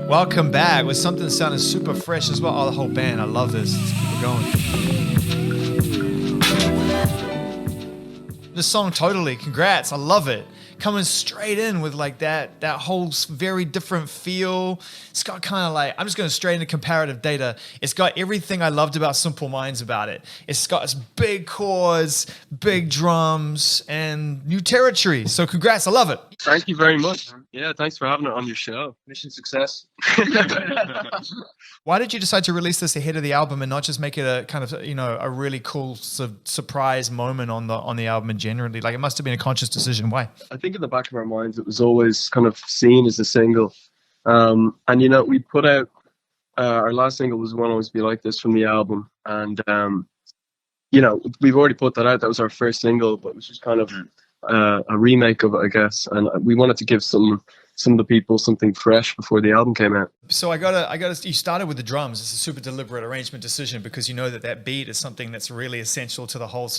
Welcome back with something sounding super fresh as well. Oh, the whole band. I love this. Let's keep it going. This song, totally. Congrats. I love it. Coming straight in with like that whole very different feel. It's got kind of like, I'm just going straight into comparative data. It's got everything I loved about Simple Minds about it. It's got its big chords, big drums, and new territory. So congrats. I love it. Thank you very much. Yeah, thanks for having it on your show. Mission success. Why did you decide to release this ahead of the album and not just make it a kind of, a really cool surprise moment on the album and generally? Like, it must have been a conscious decision. Why? I think in the back of our minds, it was always kind of seen as a single. And, we put out, our last single was Won't Always Be Like This from the album. And, we've already put that out. That was our first single, but it was just kind of a remake of it, I guess. And we wanted to give some of the people something fresh before the album came out. So I gotta. You started with the drums. It's a super deliberate arrangement decision because you know that beat is something that's really essential to the whole.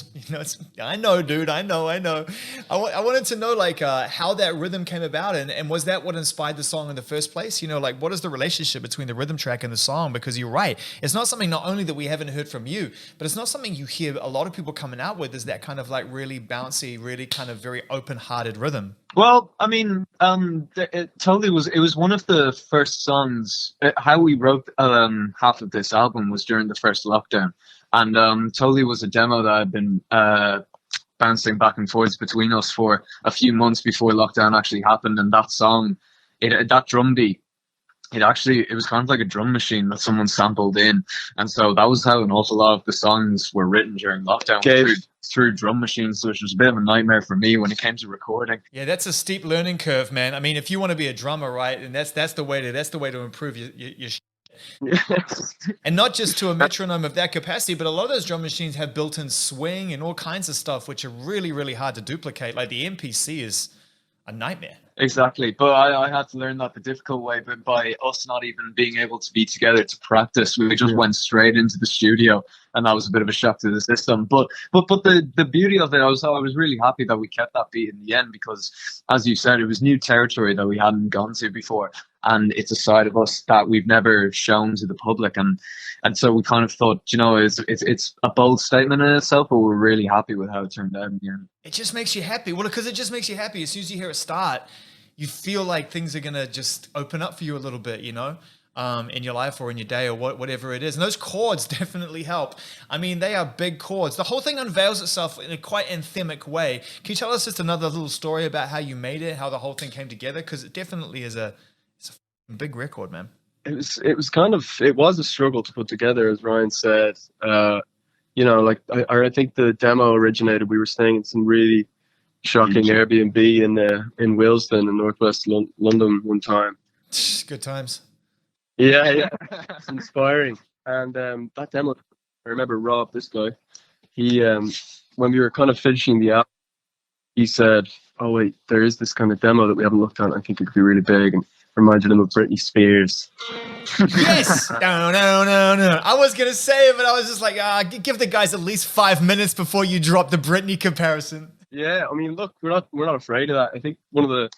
I know, dude. I know. I wanted to know like how that rhythm came about, and was that what inspired the song in the first place? Like what is the relationship between the rhythm track and the song? Because you're right, it's not something not only that we haven't heard from you, but it's not something you hear a lot of people coming out with. Is that kind of like really bouncy, really kind of very open-hearted rhythm? Well, I mean, it totally was. It was one of the first songs. How we wrote half of this album was during the first lockdown, and totally was a demo that had been bouncing back and forth between us for a few months before lockdown actually happened. And that song, that drum beat, it was kind of like a drum machine that someone sampled in, and so that was how an awful lot of the songs were written during lockdown. Through drum machines, which was a bit of a nightmare for me when it came to recording. Yeah, that's a steep learning curve, man. I mean, if you want to be a drummer, right, and that's the way to improve your and not just to a metronome of that capacity, but a lot of those drum machines have built-in swing and all kinds of stuff, which are really, really hard to duplicate. Like the MPC is a nightmare. Exactly, but I had to learn that the difficult way, but by us not even being able to be together to practice, we just went straight into the studio, and that was a bit of a shock to the system. But the beauty of it, I was really happy that we kept that beat in the end, because, as you said, it was new territory that we hadn't gone to before, and it's a side of us that we've never shown to the public, and so we kind of thought, it's a bold statement in itself, but we're really happy with how it turned out in the end. It just makes you happy. Well, because it just makes you happy. As soon as you hear it start, you feel like things are going to just open up for you a little bit, in your life or in your day or whatever it is. And those chords definitely help. I mean, they are big chords. The whole thing unveils itself in a quite anthemic way. Can you tell us just another little story about how you made it, how the whole thing came together? Because it definitely is it's a big record, man. It was a struggle to put together, as Ryan said. I think the demo originated. We were staying in some really shocking Airbnb in Willesden in northwest London one time. Good times. Yeah, it's inspiring. And that demo, I remember Rob, this guy. He when we were kind of finishing the album, he said, "Oh wait, there is this kind of demo that we haven't looked at. I think it could be really big." And reminded him of Britney Spears. Yes. No. I was gonna say it, but I was just like, give the guys at least 5 minutes before you drop the Britney comparison. Yeah, I mean, look, we're not afraid of that. I think one of the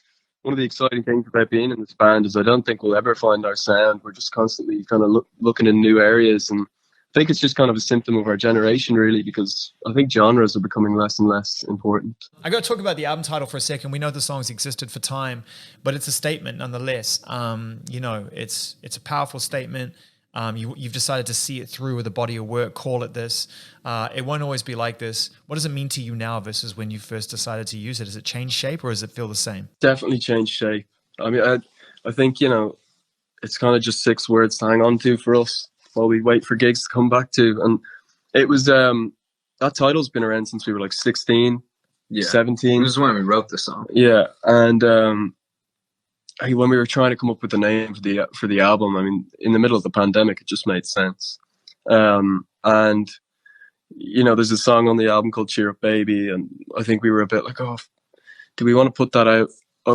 exciting things about being in this band is I don't think we'll ever find our sound. We're just constantly kind of looking in new areas, and I think it's just kind of a symptom of our generation, really, because I think genres are becoming less and less important. I got to talk about the album title for a second. We know the songs existed for time, but it's a statement nonetheless. It's a powerful statement. You've decided to see it through with a body of work, call it this. It won't always be like this. What does it mean to you now versus when you first decided to use it? Does it change shape or does it feel the same? Definitely change shape. I mean, I think, it's kind of just 6 words to hang on to for us while we wait for gigs to come back to. And it was, that title's been around since we were like 16, 17. It was when we wrote the song. Yeah. And when we were trying to come up with a name for the album, I mean, in the middle of the pandemic, it just made sense. And there's a song on the album called Cheer Up Baby, and I think we were a bit like, oh, do we want to put that out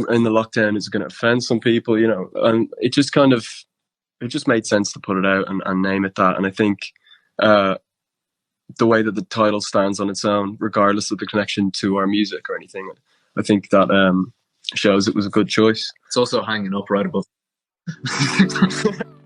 in the lockdown? Is it going to offend some people? And it just made sense to put it out and name it that. And I think the way that the title stands on its own, regardless of the connection to our music or anything, I think that shows it was a good choice. It's also hanging up right above